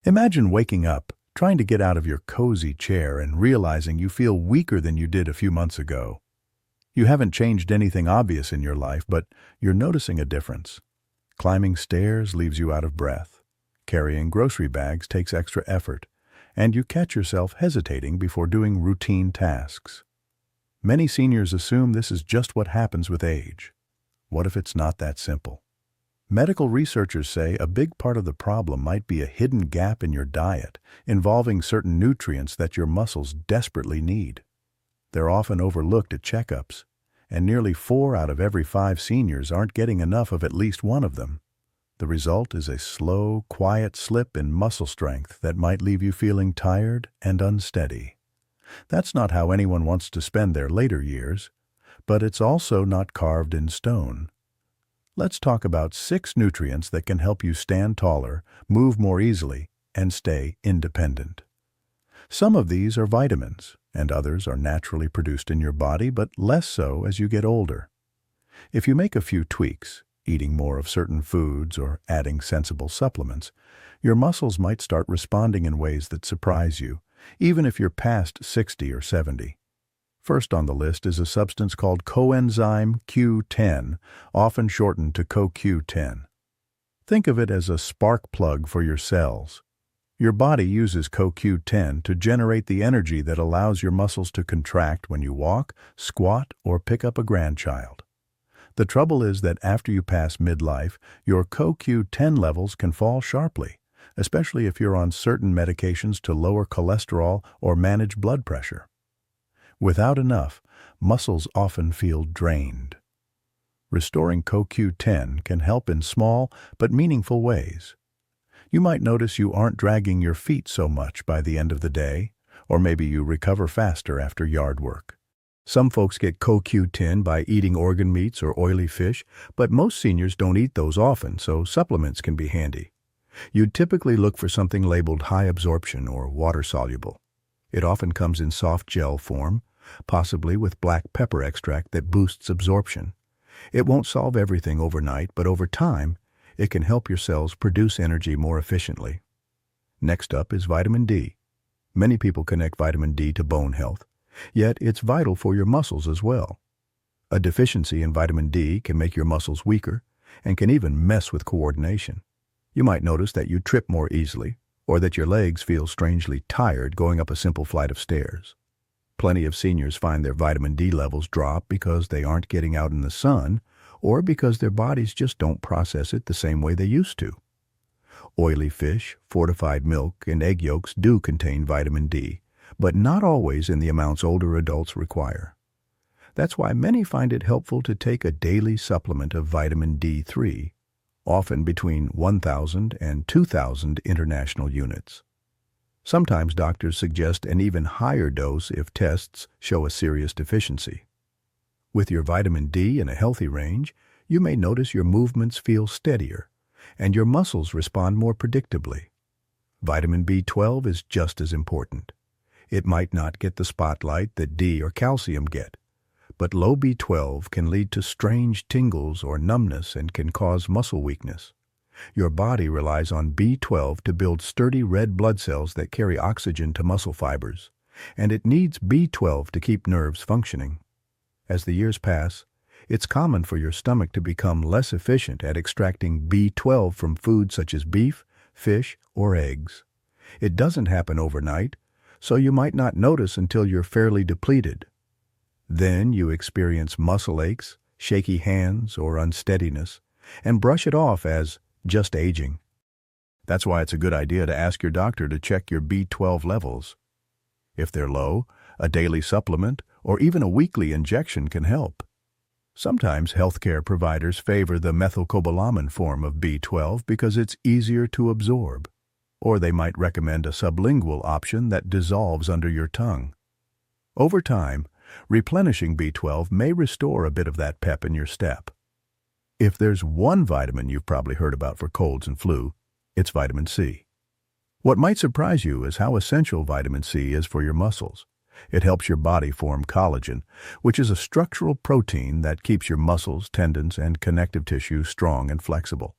Imagine waking up, trying to get out of your cozy chair and realizing you feel weaker than you did a few months ago. You haven't changed anything obvious in your life, but you're noticing a difference. Climbing stairs leaves you out of breath. Carrying grocery bags takes extra effort, and you catch yourself hesitating before doing routine tasks. Many seniors assume this is just what happens with age. What if it's not that simple? Medical researchers say a big part of the problem might be a hidden gap in your diet, involving certain nutrients that your muscles desperately need. They're often overlooked at checkups, and nearly 4 out of every 5 seniors aren't getting enough of at least one of them. The result is a slow, quiet slip in muscle strength that might leave you feeling tired and unsteady. That's not how anyone wants to spend their later years, but it's also not carved in stone. Let's talk about 6 nutrients that can help you stand taller, move more easily, and stay independent. Some of these are vitamins, and others are naturally produced in your body, but less so as you get older. If you make a few tweaks, eating more of certain foods or adding sensible supplements, your muscles might start responding in ways that surprise you, even if you're past 60 or 70. First on the list is a substance called coenzyme Q10, often shortened to CoQ10. Think of it as a spark plug for your cells. Your body uses CoQ10 to generate the energy that allows your muscles to contract when you walk, squat, or pick up a grandchild. The trouble is that after you pass midlife, your CoQ10 levels can fall sharply, especially if you're on certain medications to lower cholesterol or manage blood pressure. Without enough, muscles often feel drained. Restoring CoQ10 can help in small but meaningful ways. You might notice you aren't dragging your feet so much by the end of the day, or maybe you recover faster after yard work. Some folks get CoQ10 by eating organ meats or oily fish, but most seniors don't eat those often, so supplements can be handy. You'd typically look for something labeled high absorption or water-soluble. It often comes in soft gel form, possibly with black pepper extract that boosts absorption. It won't solve everything overnight, but over time, it can help your cells produce energy more efficiently. Next up is vitamin D. Many people connect vitamin D to bone health, yet it's vital for your muscles as well. A deficiency in vitamin D can make your muscles weaker and can even mess with coordination. You might notice that you trip more easily, or that your legs feel strangely tired going up a simple flight of stairs. Plenty of seniors find their vitamin D levels drop because they aren't getting out in the sun, or because their bodies just don't process it the same way they used to. Oily fish, fortified milk, and egg yolks do contain vitamin D, but not always in the amounts older adults require. That's why many find it helpful to take a daily supplement of vitamin D3, often between 1,000 and 2,000 international units. Sometimes doctors suggest an even higher dose if tests show a serious deficiency. With your vitamin D in a healthy range, you may notice your movements feel steadier, and your muscles respond more predictably. Vitamin B12 is just as important. It might not get the spotlight that D or calcium get, but low B12 can lead to strange tingles or numbness and can cause muscle weakness. Your body relies on B12 to build sturdy red blood cells that carry oxygen to muscle fibers, and it needs B12 to keep nerves functioning. As the years pass, it's common for your stomach to become less efficient at extracting B12 from foods such as beef, fish, or eggs. It doesn't happen overnight, so you might not notice until you're fairly depleted. Then you experience muscle aches, shaky hands, or unsteadiness, and brush it off as just aging. That's why it's a good idea to ask your doctor to check your B12 levels. If they're low, a daily supplement or even a weekly injection can help. Sometimes healthcare providers favor the methylcobalamin form of B12 because it's easier to absorb, or they might recommend a sublingual option that dissolves under your tongue. Over time, replenishing B12 may restore a bit of that pep in your step. If there's one vitamin you've probably heard about for colds and flu, it's vitamin C. What might surprise you is how essential vitamin C is for your muscles. It helps your body form collagen, which is a structural protein that keeps your muscles, tendons, and connective tissue strong and flexible.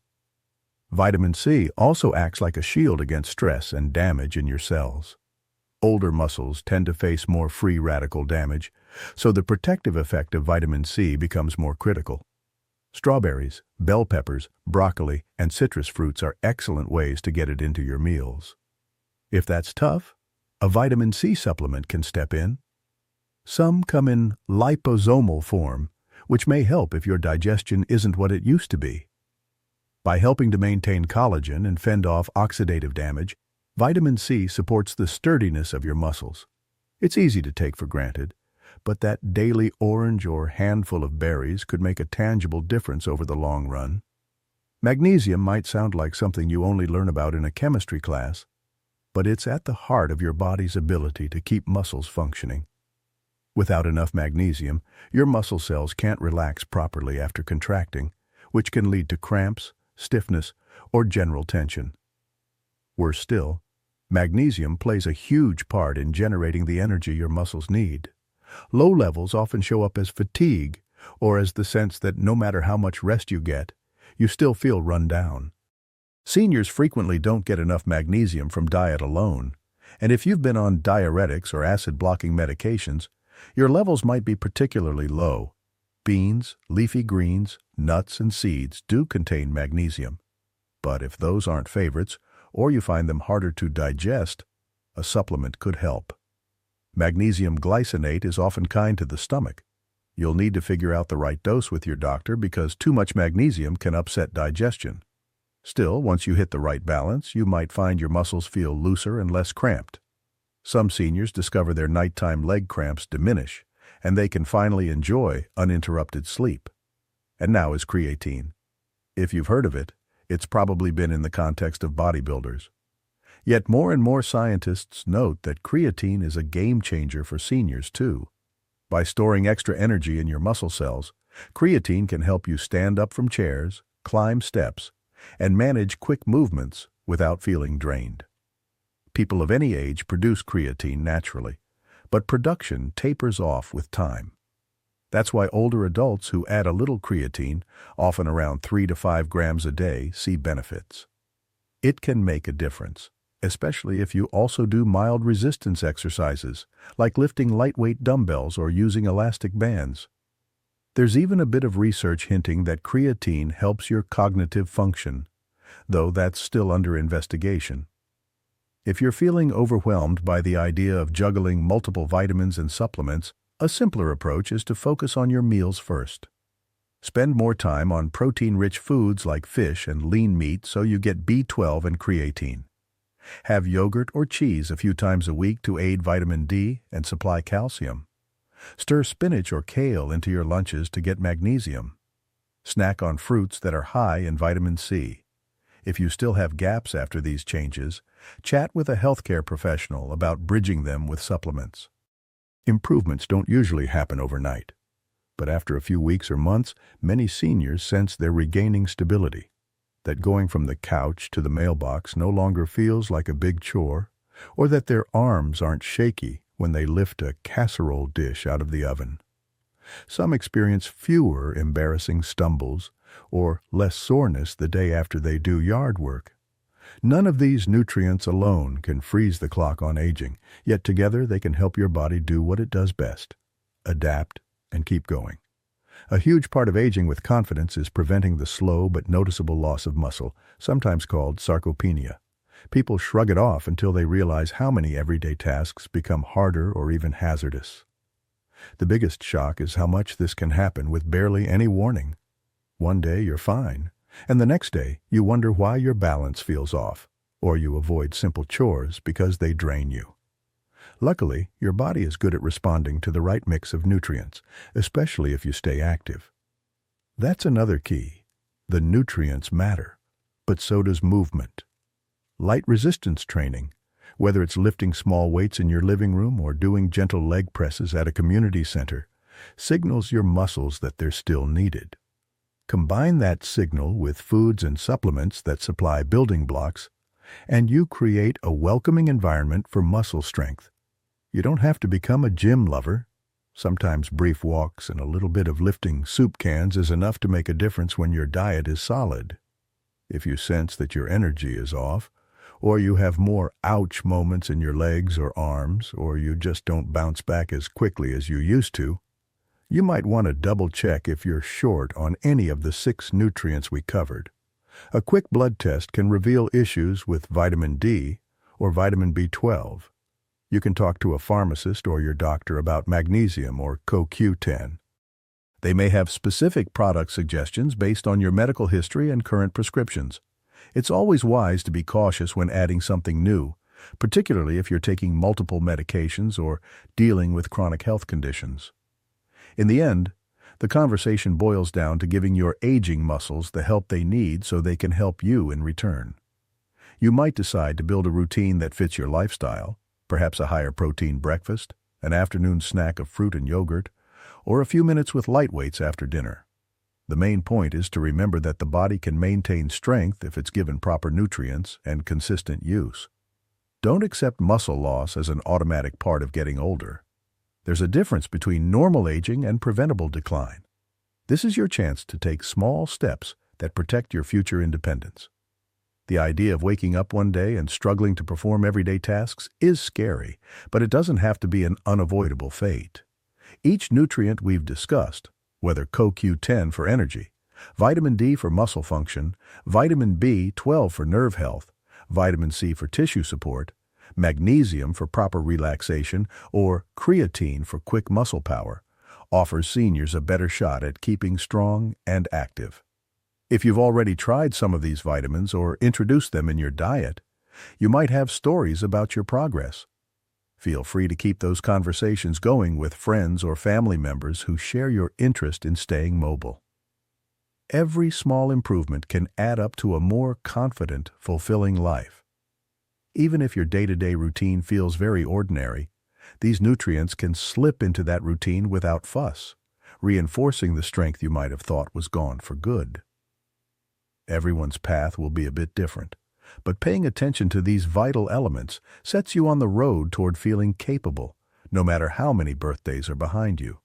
Vitamin C also acts like a shield against stress and damage in your cells. Older muscles tend to face more free radical damage, so the protective effect of vitamin C becomes more critical. Strawberries, bell peppers, broccoli, and citrus fruits are excellent ways to get it into your meals. If that's tough, a vitamin C supplement can step in. Some come in liposomal form, which may help if your digestion isn't what it used to be. By helping to maintain collagen and fend off oxidative damage, vitamin C supports the sturdiness of your muscles. It's easy to take for granted, but that daily orange or handful of berries could make a tangible difference over the long run. Magnesium might sound like something you only learn about in a chemistry class, but it's at the heart of your body's ability to keep muscles functioning. Without enough magnesium, your muscle cells can't relax properly after contracting, which can lead to cramps, stiffness, or general tension. Worse still, magnesium plays a huge part in generating the energy your muscles need. Low levels often show up as fatigue or as the sense that no matter how much rest you get, you still feel run down. Seniors frequently don't get enough magnesium from diet alone, and if you've been on diuretics or acid-blocking medications, your levels might be particularly low. Beans, leafy greens, nuts, and seeds do contain magnesium. But if those aren't favorites, or you find them harder to digest, a supplement could help. Magnesium glycinate is often kind to the stomach. You'll need to figure out the right dose with your doctor because too much magnesium can upset digestion. Still, once you hit the right balance, you might find your muscles feel looser and less cramped. Some seniors discover their nighttime leg cramps diminish, and they can finally enjoy uninterrupted sleep. And now is creatine. If you've heard of it, it's probably been in the context of bodybuilders. Yet more and more scientists note that creatine is a game changer for seniors too. By storing extra energy in your muscle cells, creatine can help you stand up from chairs, climb steps, and manage quick movements without feeling drained. People of any age produce creatine naturally, but production tapers off with time. That's why older adults who add a little creatine, often around 3 to 5 grams a day, see benefits. It can make a difference, especially if you also do mild resistance exercises, like lifting lightweight dumbbells or using elastic bands. There's even a bit of research hinting that creatine helps your cognitive function, though that's still under investigation. If you're feeling overwhelmed by the idea of juggling multiple vitamins and supplements, a simpler approach is to focus on your meals first. Spend more time on protein-rich foods like fish and lean meat so you get B12 and creatine. Have yogurt or cheese a few times a week to aid vitamin D and supply calcium. Stir spinach or kale into your lunches to get magnesium. Snack on fruits that are high in vitamin C. If you still have gaps after these changes, chat with a healthcare professional about bridging them with supplements. Improvements don't usually happen overnight, but after a few weeks or months, many seniors sense they're regaining stability, that going from the couch to the mailbox no longer feels like a big chore, or that their arms aren't shaky when they lift a casserole dish out of the oven. Some experience fewer embarrassing stumbles or less soreness the day after they do yard work. None of these nutrients alone can freeze the clock on aging, yet together they can help your body do what it does best: adapt and keep going. A huge part of aging with confidence is preventing the slow but noticeable loss of muscle, sometimes called sarcopenia. People shrug it off until they realize how many everyday tasks become harder or even hazardous. The biggest shock is how much this can happen with barely any warning. One day you're fine, and the next day you wonder why your balance feels off, or you avoid simple chores because they drain you. Luckily, your body is good at responding to the right mix of nutrients, especially if you stay active. That's another key. The nutrients matter, but so does movement. Light resistance training, whether it's lifting small weights in your living room or doing gentle leg presses at a community center, signals your muscles that they're still needed. Combine that signal with foods and supplements that supply building blocks, and you create a welcoming environment for muscle strength. You don't have to become a gym lover. Sometimes brief walks and a little bit of lifting soup cans is enough to make a difference when your diet is solid. If you sense that your energy is off, or you have more ouch moments in your legs or arms, or you just don't bounce back as quickly as you used to, you might want to double-check if you're short on any of the 6 nutrients we covered. A quick blood test can reveal issues with vitamin D or vitamin B12. You can talk to a pharmacist or your doctor about magnesium or CoQ10. They may have specific product suggestions based on your medical history and current prescriptions. It's always wise to be cautious when adding something new, particularly if you're taking multiple medications or dealing with chronic health conditions. In the end, the conversation boils down to giving your aging muscles the help they need so they can help you in return. You might decide to build a routine that fits your lifestyle, perhaps a higher protein breakfast, an afternoon snack of fruit and yogurt, or a few minutes with light weights after dinner. The main point is to remember that the body can maintain strength if it's given proper nutrients and consistent use. Don't accept muscle loss as an automatic part of getting older. There's a difference between normal aging and preventable decline. This is your chance to take small steps that protect your future independence. The idea of waking up one day and struggling to perform everyday tasks is scary, but it doesn't have to be an unavoidable fate. Each nutrient we've discussed, whether CoQ10 for energy, vitamin D for muscle function, vitamin B12 for nerve health, vitamin C for tissue support, magnesium for proper relaxation, or creatine for quick muscle power, offers seniors a better shot at keeping strong and active. If you've already tried some of these vitamins or introduced them in your diet, you might have stories about your progress. Feel free to keep those conversations going with friends or family members who share your interest in staying mobile. Every small improvement can add up to a more confident, fulfilling life. Even if your day-to-day routine feels very ordinary, these nutrients can slip into that routine without fuss, reinforcing the strength you might have thought was gone for good. Everyone's path will be a bit different, but paying attention to these vital elements sets you on the road toward feeling capable, no matter how many birthdays are behind you.